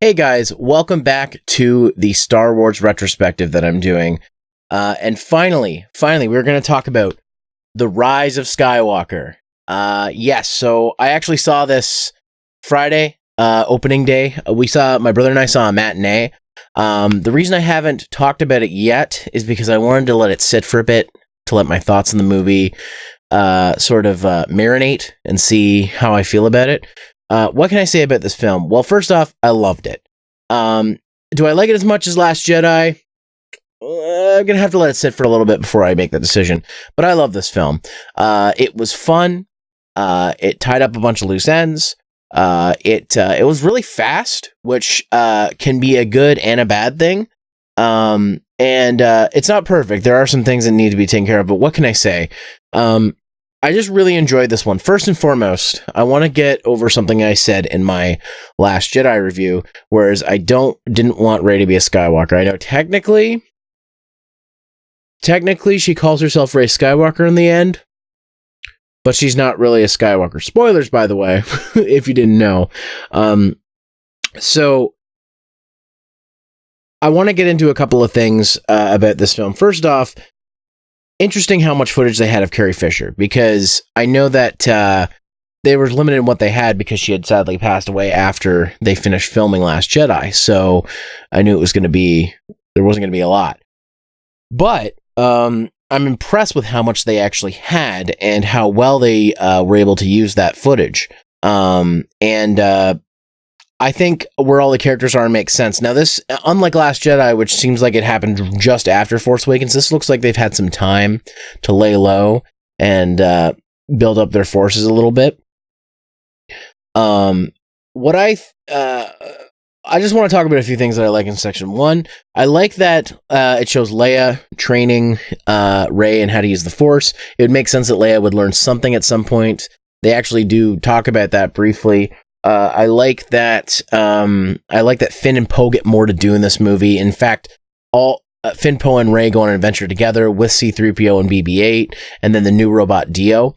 Hey guys, welcome back to the Star Wars retrospective that I'm doing. And finally, we're going to talk about The Rise of Skywalker. Yes, so I actually saw this Friday, opening day. My brother and I saw a matinee. The reason I haven't talked about it yet is because I wanted to let it sit for a bit, to let my thoughts on the movie marinate and see how I feel about it. What can I say about this film? Well, first off, I loved it. Do I like it as much as Last Jedi? I'm going to have to let it sit for a little bit before I make that decision. But I love this film. It was fun. It tied up a bunch of loose ends. It was really fast, which can be a good and a bad thing. And it's not perfect. There are some things that need to be taken care of, but what can I say? I just really enjoyed this one. First and foremost, I want to get over something I said in my Last Jedi review, whereas I didn't want Rey to be a Skywalker. I know technically she calls herself Rey Skywalker in the end, but she's not really a Skywalker. Spoilers, by the way, if you didn't know. So I want to get into a couple of things about this film. First off, interesting how much footage they had of Carrie Fisher, because I know that they were limited in what they had because she had sadly passed away after they finished filming Last Jedi. So I knew there wasn't going to be a lot. But I'm impressed with how much they actually had and how well they were able to use that footage. I think where all the characters are makes sense. Now, this, unlike Last Jedi, which seems like it happened just after Force Awakens, this looks like they've had some time to lay low and build up their forces a little bit. I just want to talk about a few things that I like in Section 1. I like that it shows Leia training Rey and how to use the Force. It would make sense that Leia would learn something at some point. They actually do talk about that briefly. I like that Finn and Poe get more to do in this movie. In fact, Finn, Poe, and Rey go on an adventure together with C-3PO and BB-8, and then the new robot Dio.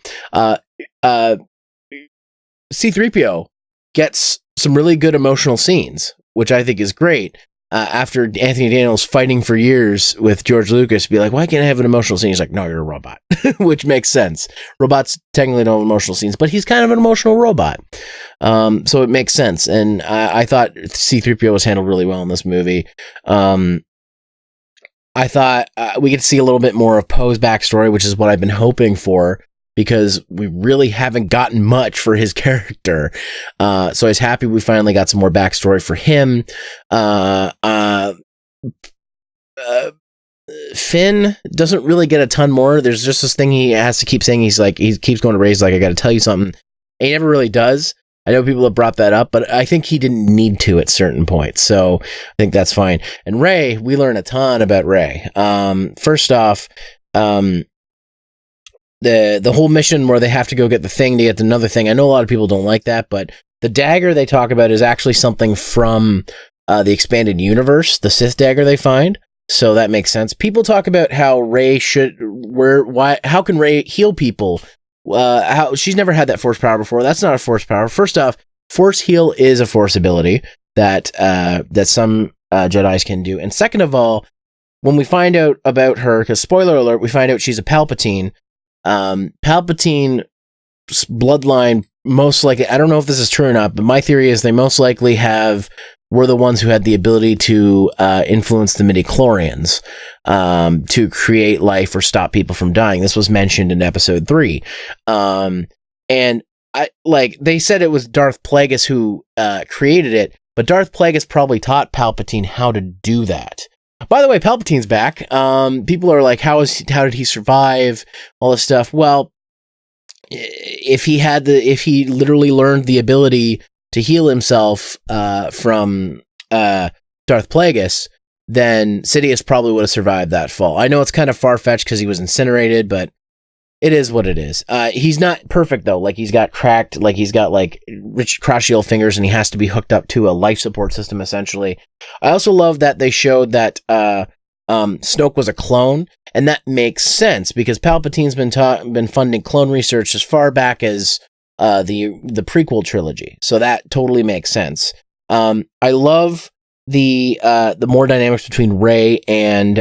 C-3PO gets some really good emotional scenes, which I think is great. After Anthony Daniels fighting for years with George Lucas, be like, why can't I have an emotional scene? He's like, no, you're a robot, which makes sense. Robots technically don't have emotional scenes, but he's kind of an emotional robot. So it makes sense. And I thought C-3PO was handled really well in this movie. I thought we get to see a little bit more of Poe's backstory, which is what I've been hoping for, because we really haven't gotten much for his character. So I was happy we finally got some more backstory for him. Finn doesn't really get a ton more. There's just this thing he has to keep saying. He keeps going to Rey's like, I got to tell you something. And he never really does. I know people have brought that up, but I think he didn't need to at certain points. So I think that's fine. And Rey, we learn a ton about Rey. First off, the whole mission where they have to go get the thing to get another thing. I know a lot of people don't like that, but the dagger they talk about is actually something from the expanded universe, the Sith dagger they find. So that makes sense. People talk about how Rey how can Rey heal people? How she's never had that Force power before. That's not a Force power. First off, Force heal is a Force ability that some Jedis can do. And second of all, when we find out about her, because spoiler alert, we find out she's a Palpatine. Palpatine's bloodline most likely, I don't know if this is true or not, but my theory is they most likely were the ones who had the ability to influence the midichlorians to create life or stop people from dying. This was mentioned in episode 3. And they said it was Darth Plagueis who created it, but Darth Plagueis probably taught Palpatine how to do that. By the way, Palpatine's back. People are like, how did he survive? All this stuff. Well, if he literally learned the ability to heal himself from Darth Plagueis, then Sidious probably would have survived that fall. I know it's kind of far-fetched because he was incinerated, but it is what it is. He's not perfect though. Like he's got rich crotchety fingers, and he has to be hooked up to a life support system essentially. I also love that they showed that Snoke was a clone, and that makes sense because Palpatine's been funding clone research as far back as the prequel trilogy. So that totally makes sense. I love the more dynamics between Rey and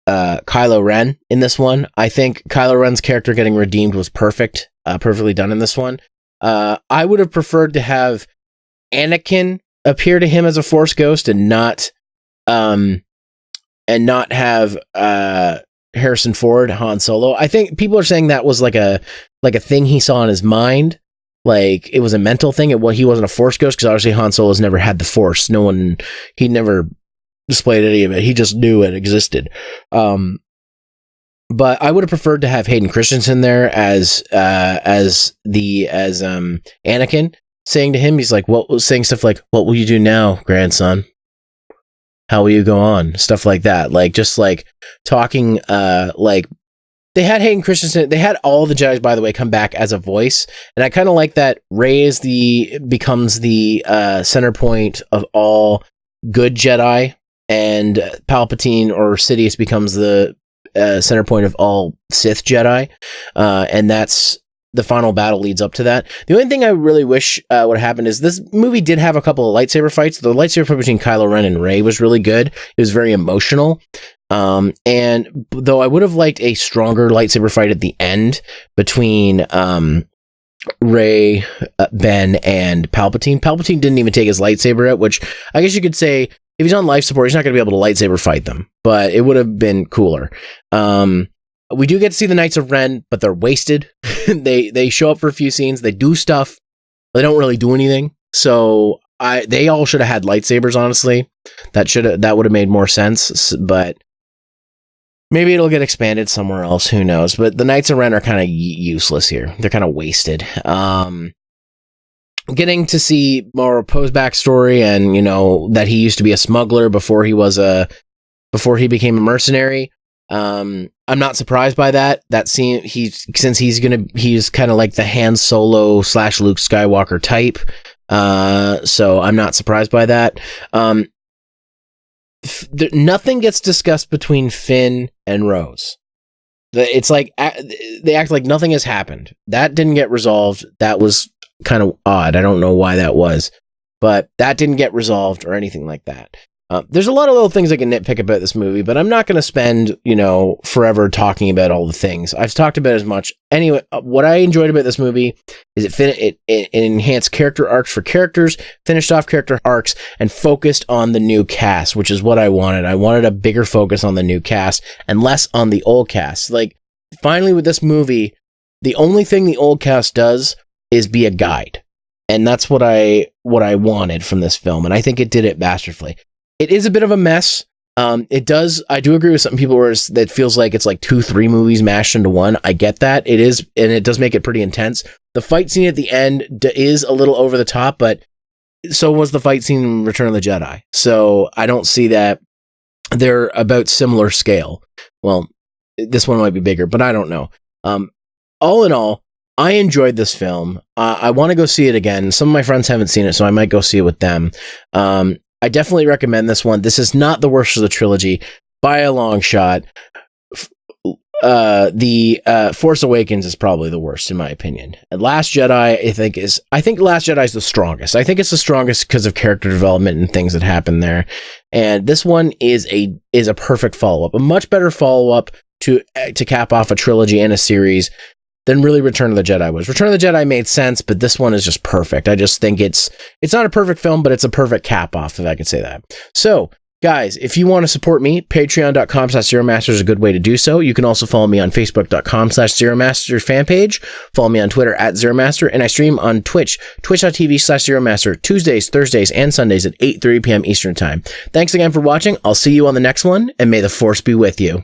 Kylo Ren in this one. I think Kylo Ren's character getting redeemed was perfect, perfectly done in this one. I would have preferred to have Anakin appear to him as a Force ghost and not have Harrison Ford Han Solo. I think people are saying that was like a thing he saw in his mind, like it was a mental thing. He wasn't a Force ghost, because obviously Han Solo's never had the Force. He never displayed any of it. He just knew it existed. But I would have preferred to have Hayden Christensen there as Anakin, saying to him, he's like, saying stuff like, "What will you do now, grandson? How will you go on?" Stuff like that. Like, just like talking, like they had Hayden Christensen, they had all the Jedis, by the way, come back as a voice. And I kind of like that Rey becomes the center point of all good Jedi, and Palpatine or Sidious becomes the center point of all Sith Jedi. And that's the final battle leads up to that. The only thing I really wish would have happened is this movie did have a couple of lightsaber fights. The lightsaber fight between Kylo Ren and Rey was really good. It was very emotional. And though I would have liked a stronger lightsaber fight at the end between Rey, Ben, and Palpatine. Palpatine didn't even take his lightsaber out, which I guess you could say if he's on life support, he's not going to be able to lightsaber fight them, but it would have been cooler. We do get to see the Knights of Ren, but they're wasted. They show up for a few scenes. They do stuff. They don't really do anything. So they all should have had lightsabers, honestly. That would have made more sense, but maybe it'll get expanded somewhere else. Who knows? But the Knights of Ren are kind of useless here. They're kind of wasted. Getting to see more Poe's backstory, and that he used to be a smuggler before he became a mercenary. I'm not surprised by that. That scene, he's kind of like the Han Solo / Luke Skywalker type. So I'm not surprised by that. Nothing gets discussed between Finn and Rose. It's like they act like nothing has happened. That didn't get resolved. That was kind of odd. I don't know why that was, but that didn't get resolved or anything like that. There's a lot of little things I can nitpick about this movie, but I'm not going to spend, forever talking about all the things. I've talked about as much. Anyway, what I enjoyed about this movie is it enhanced character arcs for characters, finished off character arcs, and focused on the new cast, which is what I wanted. I wanted a bigger focus on the new cast and less on the old cast. Like, finally with this movie, the only thing the old cast does is be a guide. And that's what I wanted from this film. And I think it did it masterfully. It is a bit of a mess. I do agree with some people where that feels like it's like 2-3 movies mashed into one. I get that. It is, and it does make it pretty intense. The fight scene at the end is a little over the top, but so was the fight scene in Return of the Jedi. So I don't see that. They're about similar scale. Well, this one might be bigger, but I don't know. All in all, I enjoyed this film. I want to go see it again. Some of my friends haven't seen it, so I might go see it with them. I definitely recommend this one. This is not the worst of the trilogy by a long shot. The Force Awakens is probably the worst in my opinion. And Last Jedi, I think Last Jedi is the strongest. I think it's the strongest because of character development and things that happen there. And this one is a perfect follow-up, a much better follow-up to cap off a trilogy and a series than really Return of the Jedi was. Return of the Jedi made sense, but this one is just perfect. I just think it's not a perfect film, but it's a perfect cap off, if I could say that. So, guys, if you want to support me, patreon.com/ZeroMaster is a good way to do so. You can also follow me on facebook.com/ZeroMaster fan page. Follow me on Twitter @ZeroMaster, and I stream on Twitch, twitch.tv/ZeroMaster, Tuesdays, Thursdays, and Sundays at 8:30 p.m. Eastern Time. Thanks again for watching. I'll see you on the next one, and may the Force be with you.